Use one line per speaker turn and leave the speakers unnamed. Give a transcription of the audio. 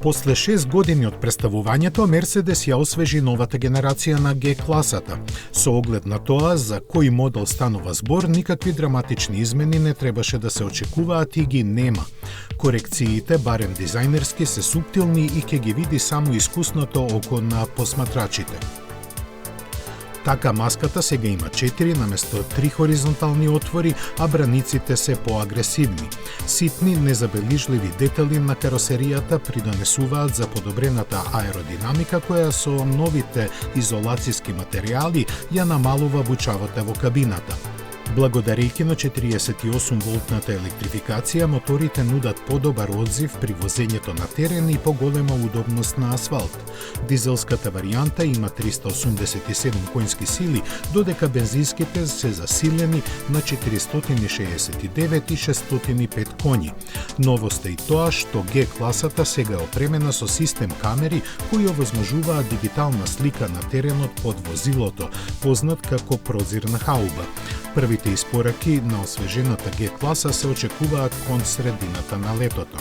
После 6 години од представувањето, Мерцедес ја освежи новата генерација на G-класата. Со оглед на тоа за кој модел станува збор, никакви драматични измени не требаше да се очекуваат и ги нема. Корекциите, барем дизајнерски, се суптилни и ќе ги види само искусното око на посматрачите. Така маската сега има 4 наместо 3 хоризонтални отвори, а браниците се поагресивни. Ситни, незабележливи детали на каросеријата придонесуваат за подобрената аеродинамика која со новите изолацијски материјали ја намалува бучавата во кабината. Благодарејќи на 48-волтната електрификација, моторите нудат подобар одзив при возењето на терен и поголема удобност на асфалт. Дизелската варијанта има 387 коњски сили, додека бензинските се засилени на 469 и 605 коњи. Новост е и тоа што G-класата сега е опремена со систем камери кои овозможуваат дигитална слика на теренот под возилото, познат како прозирна хауба. Првите испораки на освежената G-класа се очекуваат кон средината на летото.